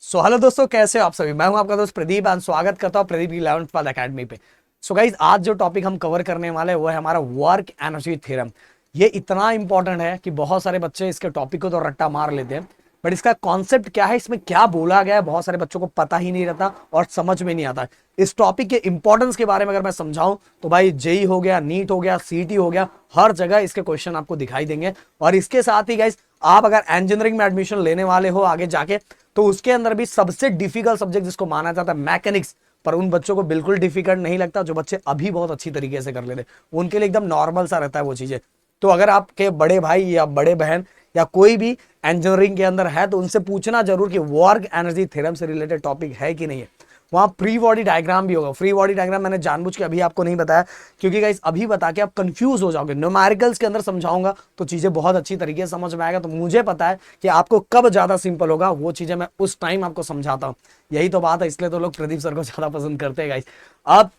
Hello दोस्तों, कैसे हो आप सभी। मैं हूं आपका दोस्त प्रदीप एंड स्वागत करता हूं प्रदीप की 11th पाल एकेडमी पे। गाइज, आज जो टॉपिक हम कवर करने वाले हैं वो है हमारा वर्क एनर्जी थ्योरम। ये इतना इंपॉर्टेंट है कि बहुत सारे बच्चे इसके टॉपिक को तो रट्टा मार लेते हैं, बट इसका कॉन्सेप्ट क्या है, इसमें क्या बोला गया है, बहुत सारे बच्चों को पता ही नहीं रहता और समझ में नहीं आता। इस टॉपिक के इंपॉर्टेंस के बारे में अगर मैं समझाऊं तो भाई जेई हो गया, नीट हो गया, सीटी हो गया, हर जगह इसके क्वेश्चन आपको दिखाई देंगे। और इसके साथ ही गाइज, आप अगर इंजीनियरिंग में एडमिशन लेने वाले हो आगे जाके, तो उसके अंदर भी सबसे डिफिकल्ट सब्जेक्ट जिसको माना जाता है मैकेनिक्स, पर उन बच्चों को बिल्कुल डिफिकल्ट नहीं लगता। जो बच्चे अभी बहुत अच्छी तरीके से कर लेते उनके लिए एकदम नॉर्मल सा रहता है वो चीजें। तो अगर आपके बड़े भाई या बड़े बहन या कोई भी इंजीनियरिंग के अंदर है तो उनसे पूछना जरूर कि वर्क एनर्जी थ्योरम से रिलेटेड टॉपिक है कि नहीं है। वहां फ्री बॉडी डायग्राम भी होगा। फ्री बॉडी डायग्राम मैंने जानबूझ के अभी आपको नहीं बताया क्योंकि गाइस अभी बता के आप कंफ्यूज हो जाओगे। न्यूमेरिकल्स के अंदर समझाऊंगा तो चीजें बहुत अच्छी तरीके से समझ में आएगा। तो मुझे पता है कि आपको कब ज्यादा सिंपल होगा, वो चीजें मैं उस टाइम आपको समझाता हूं। यही तो बात है, इसलिए तो लोग प्रदीप सर को ज्यादा पसंद करते हैं गाइस। अब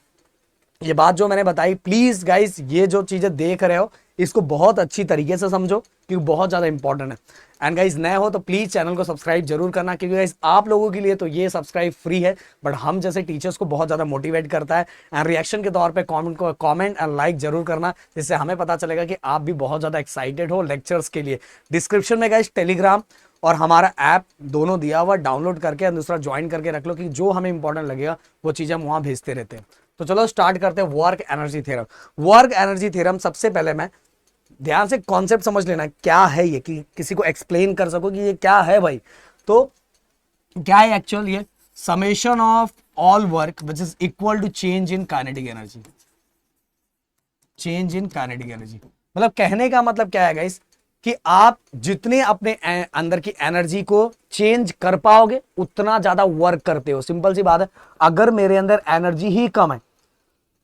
ये बात जो मैंने बताई, प्लीज गाइस ये जो चीजें देख रहे हो इसको बहुत अच्छी तरीके से समझो क्योंकि बहुत ज्यादा इंपॉर्टेंट है। एंड गाइस नए हो तो प्लीज चैनल को सब्सक्राइब जरूर करना क्योंकि गाइस आप लोगों के लिए तो ये सब्सक्राइब फ्री है, बट हम जैसे टीचर्स को बहुत ज्यादा मोटिवेट करता है। एंड रिएक्शन के तौर पे कमेंट एंड लाइक जरूर करना, जिससे हमें पता चलेगा कि आप भी बहुत ज्यादा एक्साइटेड हो लेक्चर्स के लिए। डिस्क्रिप्शन में गाइस टेलीग्राम और हमारा ऐप दोनों दिया हुआ, डाउनलोड करके दूसरा ज्वाइन करके रख लो कि जो हमें इंपॉर्टेंट लगेगा वो चीजें हम वहां भेजते रहते हैं। तो चलो स्टार्ट करते हैं work energy theorem. Work energy theorem सबसे पहले मैं ध्यान से कॉन्सेप्ट समझ लेना क्या है ये, कि किसी को एक्सप्लेन कर सको कि ये क्या है भाई। तो क्या है एक्चुअल, ये summation of all work which is equal to change in kinetic energy. Change in kinetic energy मतलब कहने का मतलब क्या है गाइस, कि आप जितने अपने अंदर की एनर्जी को चेंज कर पाओगे उतना ज्यादा वर्क करते हो। सिंपल सी बात है, अगर मेरे अंदर एनर्जी ही कम है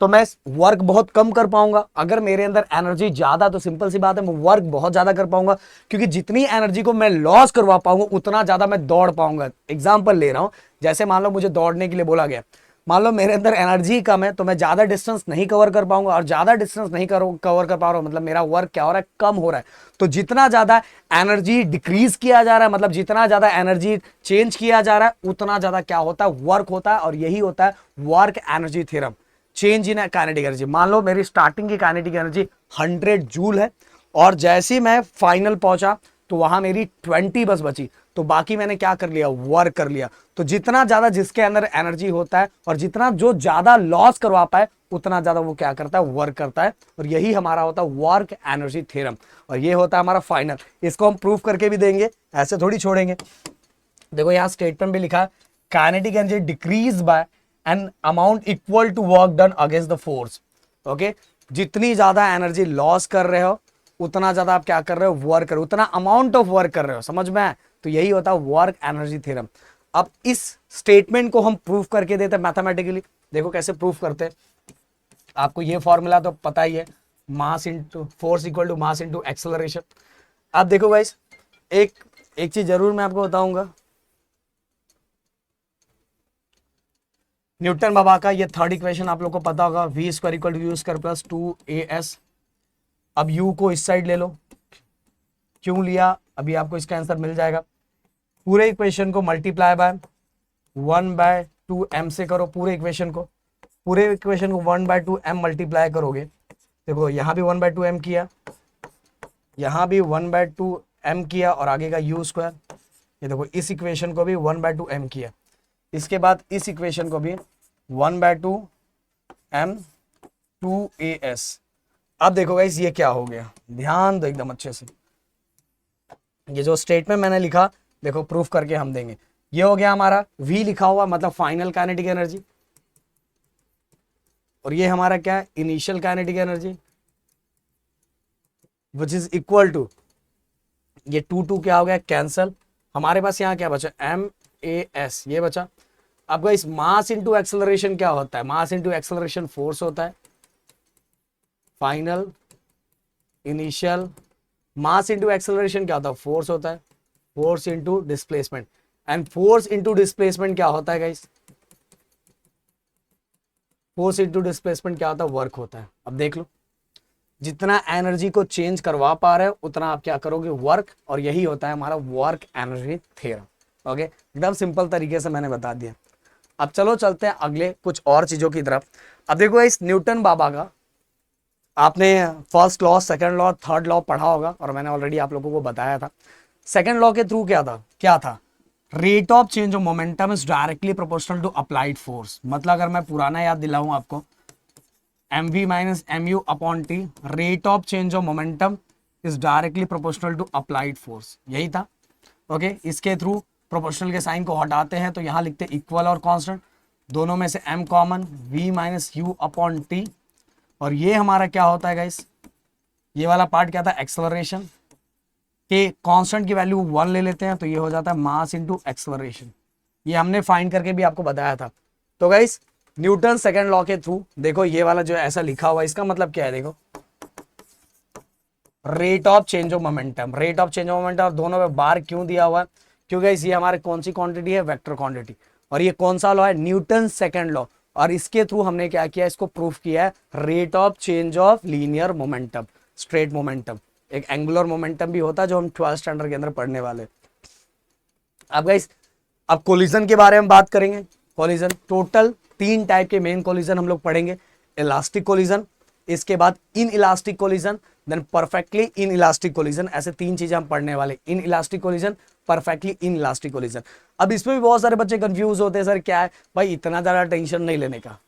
तो मैं वर्क बहुत कम कर पाऊंगा। अगर मेरे अंदर एनर्जी ज्यादा, तो सिंपल सी बात है मैं वर्क बहुत ज्यादा कर पाऊंगा, क्योंकि जितनी एनर्जी को मैं लॉस करवा पाऊंगा उतना ज्यादा मैं दौड़ पाऊंगा। एग्जांपल ले रहा हूं, जैसे मान लो मुझे दौड़ने के लिए बोला गया, मान लो मेरे अंदर एनर्जी कम है तो मैं ज्यादा डिस्टेंस नहीं कवर कर पाऊंगा, और ज्यादा डिस्टेंस नहीं कवर कर पा रहा हूं मतलब मेरा वर्क क्या हो रहा है, कम हो रहा है। तो जितना ज्यादा एनर्जी डिक्रीज किया जा रहा है, मतलब जितना ज्यादा एनर्जी चेंज किया जा रहा है उतना ज्यादा क्या होता है, वर्क होता है। और यही होता है work energy theorem, change in kinetic energy. मान लो मेरी स्टार्टिंग की काइनेटिक एनर्जी 100 जूल है और जैसे ही मैं फाइनल पहुंचा तो वहां मेरी 20 बस बची, तो बाकी मैंने क्या कर लिया, वर्क कर लिया। तो जितना ज्यादा जिसके अंदर एनर्जी होता है और जितना जो ज्यादा लॉस करवा पाए उतना ज्यादा वो क्या करता है, वर्क करता है। और यही हमारा होता है वर्क एनर्जी थ्योरम, और ये होता है हमारा फाइनल। इसको हम प्रूफ करके भी देंगे, ऐसे थोड़ी छोड़ेंगे। देखो यहाँ स्टेटमेंट भी लिखा है, kinetic energy decrease by an amount equal to work done against the force. Okay, जितनी ज्यादा एनर्जी लॉस कर रहे हो उतना ज्यादा आप क्या कर रहे हो, वर्क कर रहे हो, उतना अमाउंट ऑफ वर्क कर रहे हो। समझ में आए? तो यही होता है वर्क एनर्जी थ्योरम। अब इस स्टेटमेंट को हम प्रूफ करके देते हैं मैथमेटिकली। देखो कैसे प्रूफ करते हैं। आपको ये फॉर्मूला तो पता ही है, mass into force equal to mass into acceleration. अब देखो गाइस, एक एक चीज जरूर मैं आपको बताऊंगा, न्यूटन बाबा का ये थर्ड इक्वेशन आप लोग को पता होगा, v square equal to u square plus 2as। अब u को इस साइड ले लो, क्यों लिया अभी आपको इसका आंसर मिल जाएगा। पूरे इक्वेशन को मल्टीप्लाई बाय 1/2m से करो। पूरे इक्वेशन को 1/2m मल्टीप्लाई करोगे। देखो यहाँ भी 1/2m किया, यहाँ भी 1/2m किया, और आगे का u स्क्वायर। ये देखो इस इक्वेशन को भी 1/2m किया, इसके बाद इस इक्वेशन को भी 1/2m 2as। अब देखो गाइस ये क्या हो गया, ध्यान दो एकदम अच्छे से। ये जो स्टेटमेंट मैंने लिखा देखो प्रूफ करके हम देंगे। ये हो गया हमारा v लिखा हुआ मतलब फाइनल काइनेटिक एनर्जी, और ये हमारा क्या है, initial kinetic energy, which is equal to, ये 2 क्या हो गया, कैंसल। हमारे पास यहाँ क्या बचा, MAS ये बचा। अब इस मास इंटू एक्सेलरेशन क्या होता है, मास इंटू एक्सेलरेशन फोर्स होता है। Final initial mass into acceleration क्या होता है, फोर्स होता है। Force into displacement, and force into displacement क्या होता है गाइस, फोर्स इंटू डिस्प्लेसमेंट क्या होता है, वर्क होता है। अब देख लो, जितना एनर्जी को चेंज करवा पा रहे हो उतना आप क्या करोगे, वर्क। और यही होता है हमारा वर्क एनर्जी थ्योरम। ओके, एकदम सिंपल तरीके से मैंने बता दिया। अब चलो चलते हैं अगले कुछ और चीजों की तरफ। अब देखो इस न्यूटन बाबा का आपने first law, second law, third law पढ़ा होगा और मैंने ऑलरेडी आप लोगों को बताया था। सेकंड लॉ के थ्रू क्या था, rate of change of momentum is directly proportional to applied force. मतलब अगर मैं पुराना याद दिलाऊं आपको, m v minus m u upon t, rate of change of momentum is directly proportional to applied force, यही था। ओके, इसके थ्रू प्रोपोर्शनल के साइन को हटाते हैं तो यहां लिखते हैं इक्वल और कांस्टेंट, दोनों में से m common, v minus you upon T, और ये हमारा क्या होता है गाइस, ये वाला पार्ट क्या था, एक्सेलरेशन के कांस्टेंट की वैल्यू 1 ले लेते हैं तो ये हो जाता है मास इनटू एक्सेलरेशन। ये हमने फाइंड करके भी आपको बताया था। तो गाइस न्यूटन सेकंड लॉ के थ्रू देखो ये वाला जो ऐसा लिखा हुआ है, इसका मतलब क्या है, देखो rate of change of momentum, rate of change of momentum, और दोनों में बार क्यों दिया हुआ है, क्योंकि ये हमारे कौन सी क्वांटिटी है, वेक्टर क्वांटिटी, और ये कौन सा लॉ है, न्यूटन सेकंड लॉ, और इसके थ्रू हमने क्या किया, इसको प्रूफ किया है rate of change of linear momentum, straight momentum, एक एंगुलर मोमेंटम भी होता है जो हम 12th स्टैंडर्ड के अंदर पढ़ने वाले। अब गाइस अब कोलिजन के बारे में बात करेंगे। कोलिजन टोटल 3 टाइप के मेन कोलिजन हम लोग पढ़ेंगे, इलास्टिक कोलिजन, इसके बाद inelastic collision, then perfectly inelastic collision, ऐसे 3 चीजें हम पढ़ने वाले, inelastic collision, perfectly inelastic collision. अब इसमें भी बहुत सारे बच्चे कंफ्यूज होते हैं, सर क्या है भाई, इतना ज्यादा टेंशन नहीं लेने का,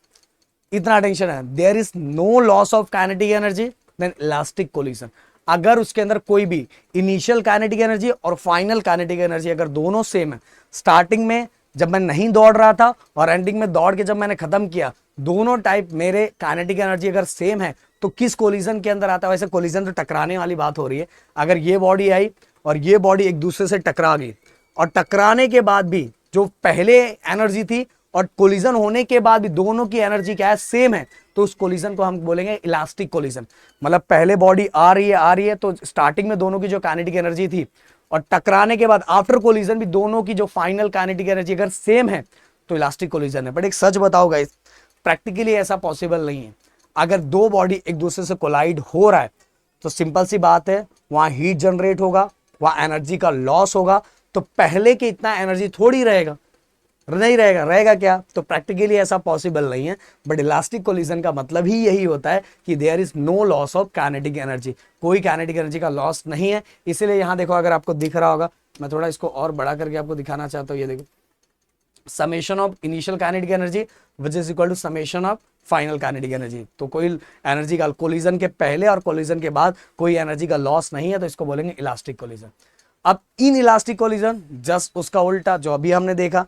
इतना टेंशन है, there is no loss of kinetic energy then elastic collision. अगर उसके अंदर कोई भी इनिशियल काइनेटिक एनर्जी और फाइनल काइनेटिक एनर्जी अगर दोनों सेम है, स्टार्टिंग में जब मैं नहीं दौड़ रहा था और एंडिंग में दौड़ के जब मैंने खत्म किया, दोनों टाइप मेरे काइनेटिक एनर्जी अगर सेम है तो किस कोलिजन के अंदर आता है। वैसे कोलिजन तो टकराने वाली बात हो रही है, अगर ये बॉडी आई और ये बॉडी एक दूसरे से टकरा गई और टकराने के बाद भी जो पहले एनर्जी थी और कोलिजन होने के बाद भी दोनों की एनर्जी क्या है, सेम है, तो उस कोलिजन को हम बोलेंगे इलास्टिक कोलिजन। मतलब पहले बॉडी आ रही है तो स्टार्टिंग में दोनों की जो काइनेटिक एनर्जी थी और टकराने के बाद आफ्टर कोलिजन भी दोनों की जो फाइनल काइनेटिक एनर्जी अगर सेम है तो इलास्टिक कोलिजन है। बट एक सच बताओ गाइस, प्रैक्टिकली ऐसा पॉसिबल नहीं है। अगर दो बॉडी एक दूसरे से कोलाइड हो रहा है तो सिंपल सी बात है, वहां हीट जनरेट होगा, वहां एनर्जी का लॉस होगा, तो पहले के इतना एनर्जी थोड़ी रहेगा, नहीं रहेगा, रहेगा क्या, तो प्रैक्टिकली ऐसा पॉसिबल नहीं है। बट इलास्टिक कोलिजन का मतलब ही यही होता है कि there is no loss of kinetic energy, कोई काइनेटिक एनर्जी का लॉस नहीं है। इसीलिए यहां देखो, अगर आपको दिख रहा होगा, मैं थोड़ा इसको और बड़ा करके आपको दिखाना चाहता हूं, ये देखो, summation of initial kinetic energy which is equal to summation of final kinetic energy. तो कोई एनर्जी का कोलिजन के पहले और कोलिजन के बाद कोई एनर्जी का लॉस नहीं है, तो इसको बोलेंगे इलास्टिक कोलिजन। अब इन इलास्टिक कोलिजन जस्ट उसका उल्टा जो अभी हमने देखा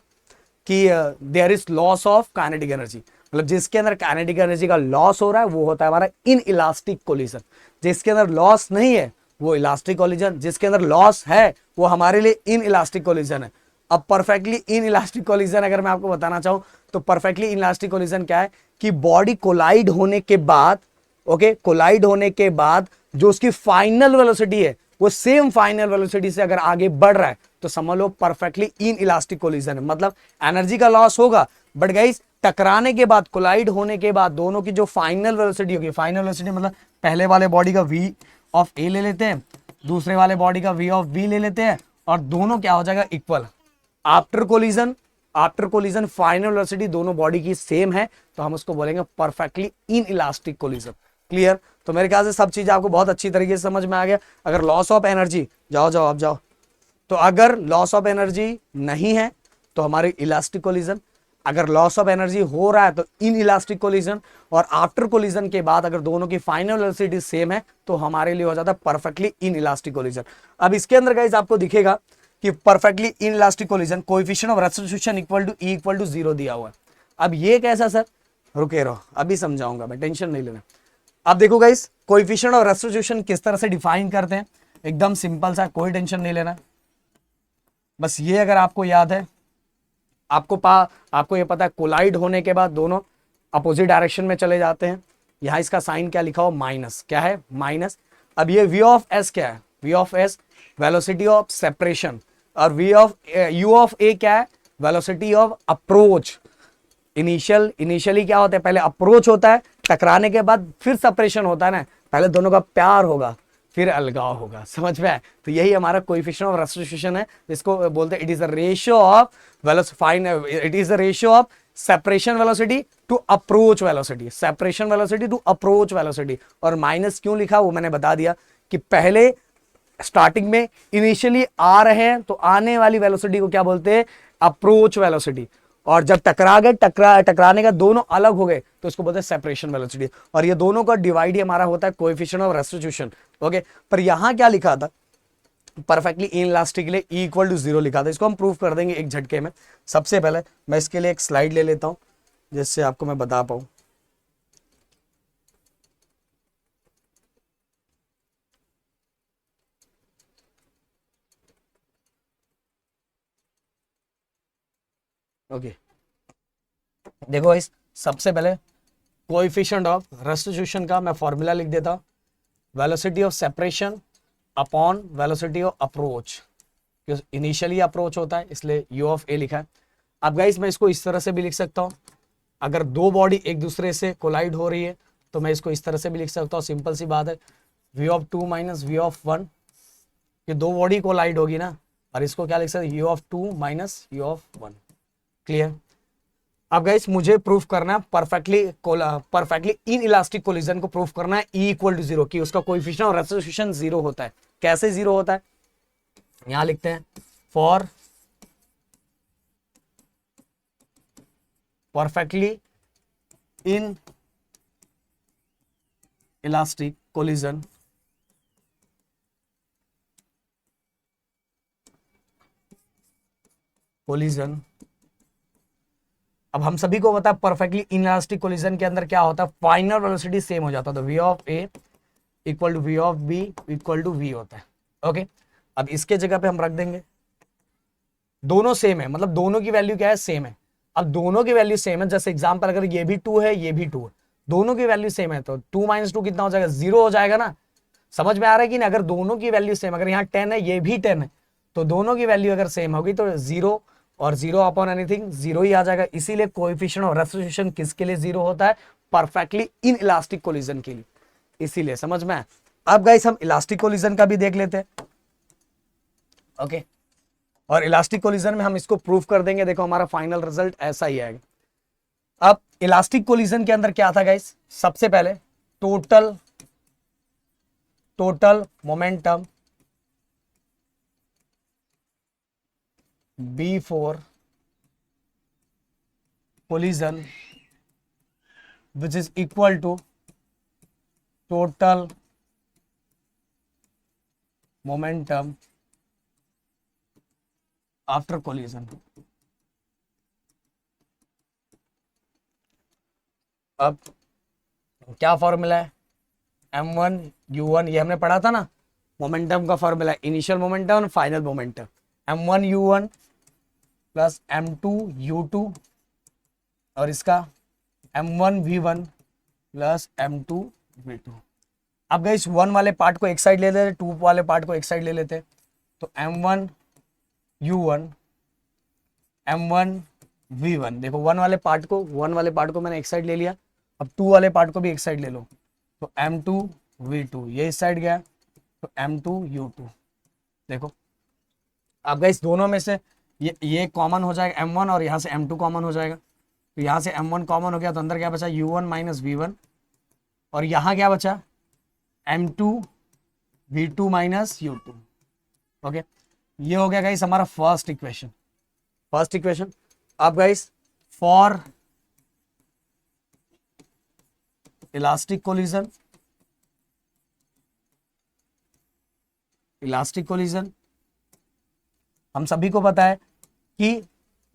कि there is loss of kinetic energy, मतलब जिसके अंदर काइनेटिक एनर्जी का लॉस हो रहा है वो होता है हमारा इन इलास्टिक कोलिजन। जिसके अंदर लॉस नहीं है वो इलास्टिक कोलिजन, जिसके अंदर लॉस है वो हमारे लिए इन इलास्टिक कोलिजन है। अब परफेक्टली इन इलास्टिक कोलिजन अगर मैं आपको बताना चाहूं तो परफेक्टली इन इलास्टिक कोलिजन क्या है कि बॉडी कोलाइड होने के बाद, ओके, कोलाइड होने के बाद जो उसकी फाइनल वेलोसिटी है वो सेम फाइनल वेलोसिटी से अगर आगे बढ़ रहा है तो समझ लो परफेक्टली इन इलास्टिक कोलिजन है। मतलब एनर्जी का लॉस होगा बट गाइस टकराने के बाद, कोलाइड होने के बाद दोनों की जो फाइनल वेलोसिटी होगी, फाइनल वेलोसिटी मतलब पहले वाले बॉडी का v ऑफ a ले लेते हैं, दूसरे वाले बॉडी का v ऑफ b ले लेते हैं, और दोनों क्या हो जाएगा, equal. After collision final velocity दोनों बॉडी की सेम है, तो हम उसको बोलेंगे perfectly inelastic collision. Clear? तो मेरे ख्याल से सब चीज आपको बहुत अच्छी तरीके से समझ में आ गया। अगर लॉस ऑफ एनर्जी, जाओ, तो अगर लॉस ऑफ एनर्जी नहीं है तो हमारे इलास्टिक कोलिजन, अगर लॉस ऑफ एनर्जी हो रहा है तो इन इलास्टिक कोलिजन, और आफ्टर कोलिजन के बाद अगर दोनों की फाइनल वेलोसिटी सेम है तो हमारे लिए हो जाता है परफेक्टली इन इलास्टिक कोलिजन। अब इसके अंदर गाइस आपको दिखेगा कि perfectly inelastic collision coefficient of restitution equal to E equal to 0 दिया हुआ है। अब ये कैसा सर, रुके रहो अभी समझाऊंगा मैं, टेंशन नहीं लेना। अब देखो गाइस कोएफिशिएंट ऑफ रेस्टिट्यूशन किस तरह से डिफाइन करते हैं, एकदम सिंपल सा, कोई टेंशन नहीं लेना। बस ये अगर आपको याद है, आपको ये पता है कोलाइड होने के बाद दोनों अपोजिट डायरेक्शन में चले जाते हैं। यहां इसका साइन क्या लिखा हो, माइनस, क्या है, माइनस। अब ये v ऑफ s क्या है, v of s velocity of separation, और u ऑफ a क्या है, वेलोसिटी ऑफ अप्रोच। इनिशियली क्या होता है, पहले अप्रोच होता है, टकराने के बाद फिर सेपरेशन होता है ना, पहले दोनों का प्यार होगा, फिर अलगाव होगा। समझ में आया? तो यही हमारा कोएफिशिएंट ऑफ रेस्टिट्यूशन है, जिसको बोलते हैं it is the ratio of it is the ratio of separation velocity to approach velocity, separation velocity to approach velocity. और माइनस क्यों लिखा वो मैंने बता दिया कि पहले स्टार्टिंग में इनिशियली आ रहे हैं तो आने वाली वेलोसिटी को क्या बोलते हैं? Approach velocity. और जब टकरा गए, टकराने का दोनों अलग हो गए तो इसको बोलते हैं सेपरेशन वेलोसिटी। और ये दोनों का डिवाइड ही हमारा होता है कोएफिशिएंट ऑफ रेस्टिट्यूशन। ओके, पर यहां क्या लिखा था? परफेक्टली इनइलास्टिक के लिए E इक्वल टू 0 लिखा था। इसको हम प्रूव कर देंगे एक झटके में। सबसे पहले मैं इसके लिए एक स्लाइड ले लेता हूं जिससे आपको मैं बता पाऊं। ओके, देखो इस सबसे पहले कोएफिशिएंट ऑफ रेस्टिट्यूशन का मैं फॉर्मूला लिख देता हूं, velocity of separation upon velocity of approach. Initially approach होता है इसलिए U ऑफ A लिखा है। अब गाइस मैं इसको इस तरह से भी लिख सकता हूं, अगर दो बॉडी एक दूसरे से कोलाइड हो रही है तो मैं इसको इस तरह से भी लिख सकता हूं। सिंपल सी बात है, V of 2 minus V of 1, ये दो बॉडी कोलाइड होगी ना, और इसको क्या लिख सकते हैं? U of 2 minus U of 1। Clear? अब गाइस मुझे प्रूफ करना है परफेक्टली इन इलास्टिक कोलिजन को प्रूफ करना है E इक्वल टू 0 की उसका कोएफिशिएंट ऑफ रेस्टिट्यूशन 0 होता है। कैसे 0 होता है? यहां लिखते हैं for perfectly inelastic collision अब हम सभी को पता है परफेक्टली इनइलास्टिक कोलिजन के अंदर क्या होता है? फाइनल वेलोसिटी सेम हो जाता है। तो V of A equal to V of B equal to V होता है। ओके, अब इसके जगह पे हम रख देंगे दोनों सेम है, मतलब दोनों की वैल्यू क्या है? सेम है। अब दोनों की वैल्यू सेम है, जैसे एग्जांपल अगर ये भी 2 है ये भी 2 है, दोनों की वैल्यू सेम है तो 2 माइनस 2 कितना हो जाएगा? 0 हो जाएगा ना। समझ में आ रहा है कि नहीं? अगर दोनों की वैल्यू सेम, अगर यहाँ 10 है ये भी 10 है तो दोनों की वैल्यू अगर सेम होगी तो 0 और 0 अपॉन एनीथिंग 0 ही आ जाएगा। इसीलिए कोएफिशिएंट ऑफ रेस्टिट्यूशन किसके लिए 0 होता है? परफेक्टली इन इलास्टिक कोलिजन के लिए। इसीलिए समझ में आया? अब गाइस हम इलास्टिक कोलिजन का भी देख लेते हैं। ओके, और इलास्टिक कोलिजन में हम इसको प्रूफ कर देंगे। देखो हमारा फाइनल रिजल्ट ऐसा ही आएगा। अब इलास्टिक कोलिजन के अंदर क्या था गाइस? सबसे पहले total momentum before collision which is equal to total momentum after collision। अब क्या फॉर्मूला है? m1u1, ये हमने पढ़ा था ना, मोमेंटम का फॉर्मूला है इनिशियल मोमेंटम और final momentum. m1u1 plus m2u2 और इसका m1v1 प्लस m2v2। अब गाइस 1 वाले पार्ट को एक साइड ले लेते, 2 वाले पार्ट को एक साइड ले लेते, तो m1u1 m1v1, देखो 1 वाले पार्ट को मैंने एक साइड ले लिया। अब 2 वाले पार्ट को भी एक साइड ले लो, तो m2v2 ये इस साइड गया तो m2u2। देखो अब गाइस दोनों में से ये कॉमन हो जाएगा m1 और यहाँ से m2 कॉमन हो जाएगा, तो यहाँ से m1 कॉमन हो गया तो अंदर क्या बचा? u1 माइनस v1, और यहाँ क्या बचा? m2v2 minus u2। ओके, ये हो गया गाइस हमारा फर्स्ट इक्वेशन। अब गाइस फॉर इलास्टिक कोलिजन हम सभी को पता है कि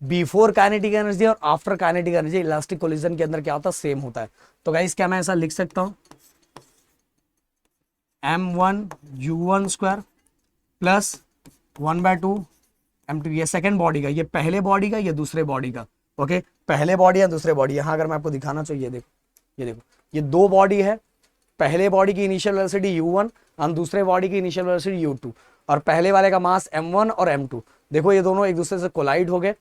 बिफोर काइनेटिक एनर्जी और after kinetic energy elastic collision के अंदर क्या होता है? सेम होता है। तो गाइस क्या मैं ऐसा लिख सकता हूं m1u1 स्क्वायर प्लस 1/2 m2, ये सेकेंड बॉडी का, ये पहले बॉडी का, ये दूसरे बॉडी का। ओके, पहले बॉडी या दूसरे बॉडी, यहां अगर मैं आपको दिखाना चाहिए, ये देखो ये दो बॉडी है। पहले बॉडी की इनिशियल वेलोसिटी u1 और दूसरे बॉडी की इनिशियल वेलोसिटी u2, और पहले वाले का मास m1 और m2। देखो ये दोनों एक दूसरे से कोलाइड हो गए,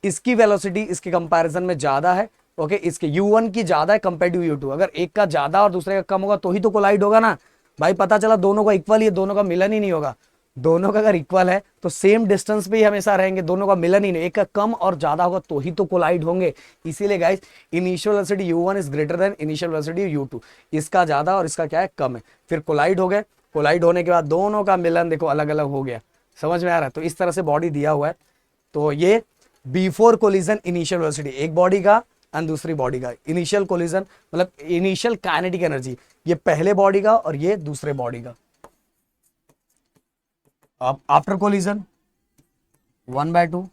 इसकी वेलोसिटी इसके कंपैरिजन में ज्यादा है। ओके, इसके u1 की ज्यादा है कंपेयर टू u2। अगर एक का ज्यादा और दूसरे का कम होगा तो ही तो कोलाइड होगा ना। भाई पता चला दोनों का इक्वल ही है, दोनों का मिलन ही नहीं होगा। दोनों का अगर इक्वल है तो सेम डिस्टेंस पे ही हमेशा रहेंगे, दोनों का मिलन ही नहीं, एक का कम और ज्यादा होगा तो ही तो कोलाइड होंगे। इसीलिए guys initial velocity u1 is greater than initial velocity u2, इसका ज्यादा और इसका क्या है कम है, फिर कोलाइड हो गए। कोलाइड होने के बाद दोनों का मिलन देखो अलग अलग हो गया, समझ में आ रहा है। तो इस तरह से बॉडी दिया हुआ है। तो ये बिफोर कोलिजन इनिशियल वेलोसिटी एक बॉडी का एंड दूसरी बॉडी का, इनिशियल कोलिजन मतलब इनिशियल काइनेटिक एनर्जी ये पहले बॉडी का और ये दूसरे बॉडी का। अब आफ्टर कोलिजन 1/2,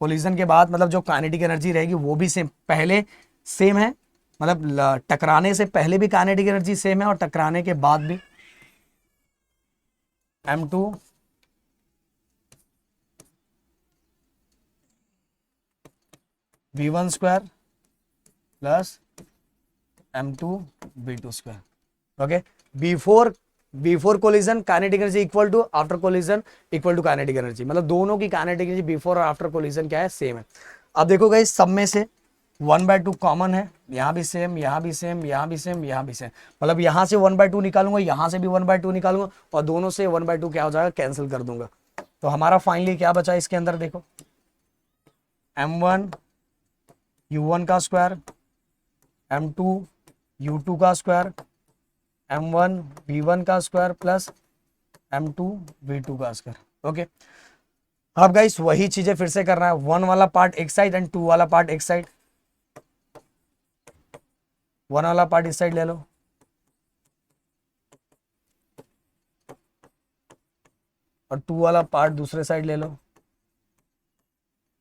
कोलिजन के बाद मतलब जो काइनेटिक एनर्जी रहेगी वो भी सेम, पहले सेम है मतलब टकराने से पहले भी काइनेटिक एनर्जी सेम है और टकराने के बाद भी। m2 v1 square plus m2 v2 square. Okay, before collision kinetic energy equal to after collision equal to kinetic energy, मतलब दोनों की काइनेटिक एनर्जी बिफोर और आफ्टर कोलिजन क्या है सेम है। अब देखो गाइस सब में से 1/2 कॉमन है, यहाँ भी सेम, यहाँ भी सेम, यहाँ भी सेम, यहाँ भी सेम, मतलब यहाँ से 1/2 निकालूंगा, यहाँ से भी 1/2 निकालूंगा और दोनों से 1/2 क्या हो जाएगा कैंसिल कर दूंगा। तो हमारा फाइनली क्या बचा इसके अंदर देखो, m1 u1 का स्क्वायर, m2 u2 का स्क्वायर, m1 v1 का स्क्वायर प्लस m2 v2 का स्क्वायर। ओके, अब गाइस वही चीजें फिर से करना है, 1 वाला पार्ट एक साइड एंड 2 वाला पार्ट एक साइड। 1 वाला पार्ट इस साइड ले लो और 2 वाला पार्ट दूसरे साइड ले लो,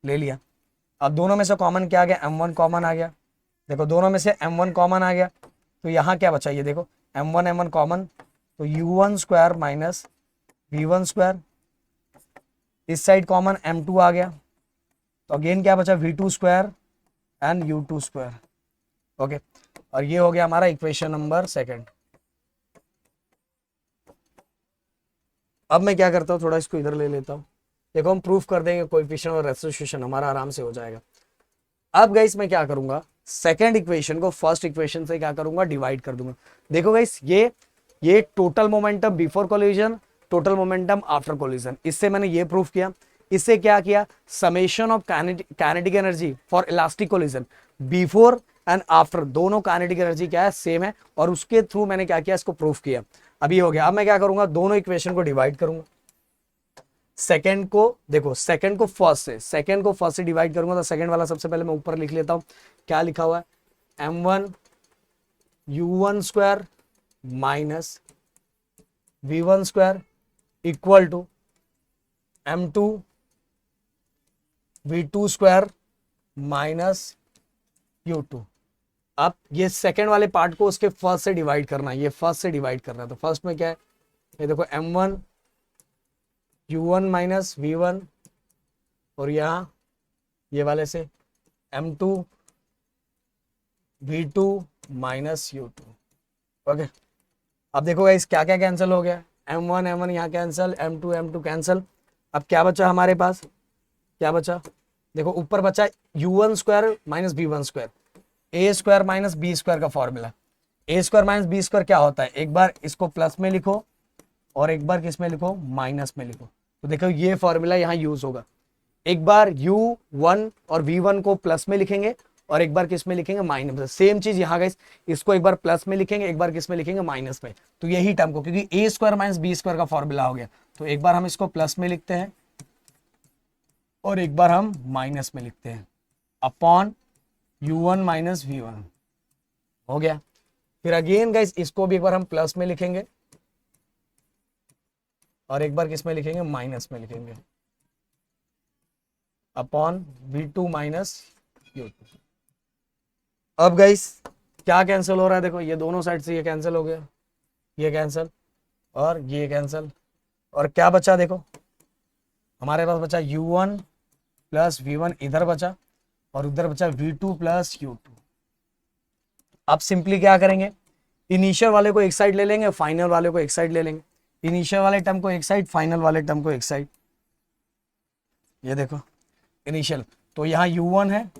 ले लिया। अब दोनों में से कॉमन क्या आ गया, m1 कॉमन आ गया। देखो दोनों में से m1 कॉमन आ गया तो यहाँ क्या बचा, ये देखो m1 कॉमन, तो u1 square minus v1 square, इस साइड कॉमन m2 आ गया तो अगेन क्या बचा v2 square and u2 square. Okay, और ये हो गया हमारा इक्वेशन नंबर सेकंड। अब मैं क्या करता हूँ, थोड़ा इसको इधर ले लेता हूँ, देखो हम प्रूफ कर देंगे कोएफिशिएंट और रेसिप्रोकेशन हमारा आराम से हो जाएगा। अब गाइस मैं क्या करूंगा, सेकंड इक्वेशन को फर्स्ट इक्वेशन से क्या करूंगा डिवाइड कर दूंगा। देखो गाइस ये total momentum before collision, total momentum after collision, इससे मैंने ये प्रूफ किया। इससे क्या किया, summation of kinetic energy for elastic collision before and after, दोनों काइनेटिक एनर्जी क्या है सेम है और उसके थ्रू मैंने क्या किया इसको प्रूफ किया। अभी हो गया। अब मैं क्या करूंगा, दोनों इक्वेशन को डिवाइड करूंगा। सेकंड को देखो, सेकंड को फर्स्ट से डिवाइड करूंगा तो सेकंड वाला सबसे पहले मैं ऊपर लिख लेता हूं, क्या लिखा हुआ है, m1 u1 square minus v1 square equal to m2 v2 square minus u2। अब ये सेकंड वाले पार्ट को उसके फर्स्ट से डिवाइड करना है, ये फर्स्ट से डिवाइड करना है। तो फर्स्ट में क्या है, ये देखो m1 u1 माइनस v1 और यहाँ ये वाले से m2 v2 minus u2। Okay, अब देखो गाइस क्या क्या कैंसिल हो गया, m1 यहाँ कैंसिल, m2 कैंसिल। अब क्या बचा हमारे पास, क्या बचा, देखो ऊपर बचा u1 square minus v1 square, A square minus B square का formula. A square minus B square क्या होता है, एक बार इसको प्लस में लिखो और एक बार किस में लिखो, माइनस में लिखो। तो देखो ये फॉर्मूला यहाँ यूज होगा, एक बार u1 और v1 को प्लस में लिखेंगे और एक बार किस में लिखेंगे, माइनस में। सेम चीज यहाँ गाइस, इसको एक बार प्लस में लिखेंगे, एक बार किस में लिखेंगे, माइनस में। तो यही टर्म को, क्योंकि ए स्क्वायर माइनस बी स्क्वायर का फॉर्मूला हो गया, तो एक बार हम इसको प्लस में लिखते हैं और एक बार हम माइनस में लिखते हैं, अपॉन u1 माइनस v1 हो गया। फिर अगेन गाइस इसको भी एक बार हम प्लस में लिखेंगे और एक बार किस में लिखेंगे, माइनस में लिखेंगे, अपॉन v2 माइनस u2। अब गाइस क्या कैंसिल हो रहा है, देखो ये दोनों साइड से ये कैंसिल हो गया, ये कैंसिल और ये कैंसिल, और क्या बचा, देखो हमारे पास बचा u1 प्लस v1 इधर बचा और उधर बचा v2 प्लस u2। अब सिंपली क्या करेंगे, इनिशियल वाले को एक साइड ले लेंगे, फाइनल वाले को एक साइड ले लेंगे। इनिशियल वाले टर्म को एक साइड, फाइनल वाले टर्म को एक साइड। ये देखो इनिशियल, तो यहाँ u1 है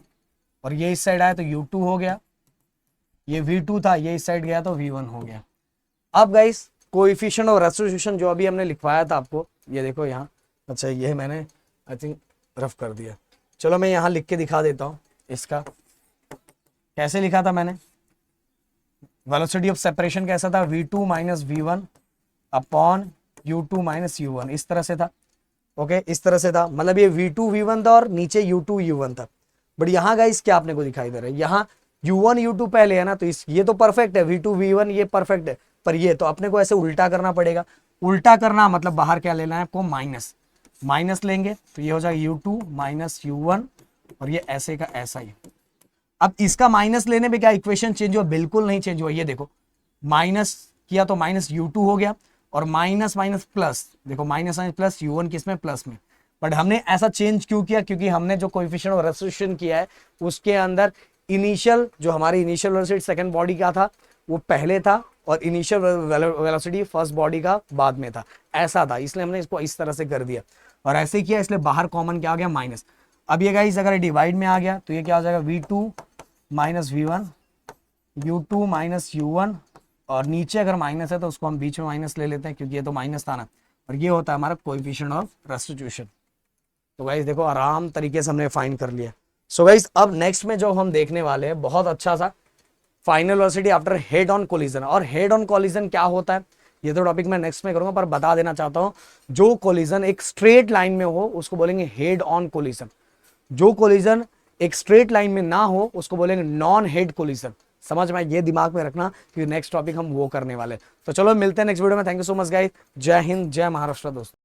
और ये इस साइड आया तो u2 हो गया, ये v2 था ये इस साइड गया तो v1 हो गया। अब गाइस कोएफिशिएंट और रेस्टिट्यूशन जो अभी हमने लिखवाया था आपको, ये देखो यहाँ, अच्छा ये मैंने आई थिंक रफ कर दिया, चलो मैं यहाँ लिख के दिखा देता हूँ। इसका कैसे लिखा था मैंने, वेलोसिटी ऑफ सेपरेशन कैसा था, v2 minus v1 upon u2 minus u1, इस तरह से था। ओके इस तरह से था, मतलब ये v2 v1 था और नीचे u2 u1 था। बट यहाँ गाइस क्या आपने को दिखाई दे रहा है, यहाँ u1 u2 पहले है ना, तो इस ये तो परफेक्ट है, v2 v1 ये परफेक्ट है, पर ये तो अपने को ऐसे उल्टा करना पड़ेगा। उल्टा करना मतलब बाहर क्या लेना है आपको, माइनस, माइनस लेंगे तो ये हो जाएगा u2 माइनस u1 और ये ऐसे का ऐसा ही। अब इसका माइनस लेने पे क्या इक्वेशन चेंज हुआ, बिल्कुल नहीं चेंज हुआ। ये देखो माइनस किया तो माइनस u2 हो गया और माइनस माइनस प्लस, देखो माइनस माइनस प्लस u1 किसमें, प्लस में। बट हमने ऐसा चेंज क्यों किया, क्योंकि हमने जो कोएफिशिएंट और रेस्टिट्यूशन किया है उसके अंदर इनिशियल जो हमारी इनिशियल वेलोसिटी सेकंड बॉडी का था वो पहले था और इनिशियल वेलोसिटी फर्स्ट बॉडी का बाद में था, ऐसा था, इसलिए हमने इसको इस तरह से कर दिया और ऐसे किया, इसलिए बाहर कॉमन क्या आ गया, माइनस। अब ये गाइस अगर डिवाइड में आ गया तो ये क्या हो जाएगा, v2 minus v1 u2 minus u1 और नीचे अगर माइनस है तो उसको हम बीच में माइनस ले लेते हैं क्योंकि ये तो माइनस था ना, और ये होता है हमारा कोएफिशिएंट ऑफ रेस्टिट्यूशन। तो गाइस देखो आराम तरीके से हमने फाइंड कर लिया। सो गाइस अब नेक्स्ट में जो हम देखने वाले हैं बहुत अच्छा सा final velocity after head on collision. और हेड ऑन कोलिजन क्या होता है ये तो टॉपिक मैं नेक्स्ट में करूंगा, पर बता देना चाहता हूं जो कोलिजन एक स्ट्रेट लाइन में हो उसको बोलेंगे हेड ऑन कोलिजन, जो कोलिजन एक स्ट्रेट लाइन में ना हो उसको बोलेंगे नॉन हेड कोलिजन। समझ में, ये दिमाग में रखना कि नेक्स्ट टॉपिक हम वो करने वाले। तो चलो मिलते हैं नेक्स्ट वीडियो में। Thank you so much guys, जय हिंद जय महाराष्ट्र दोस्तों।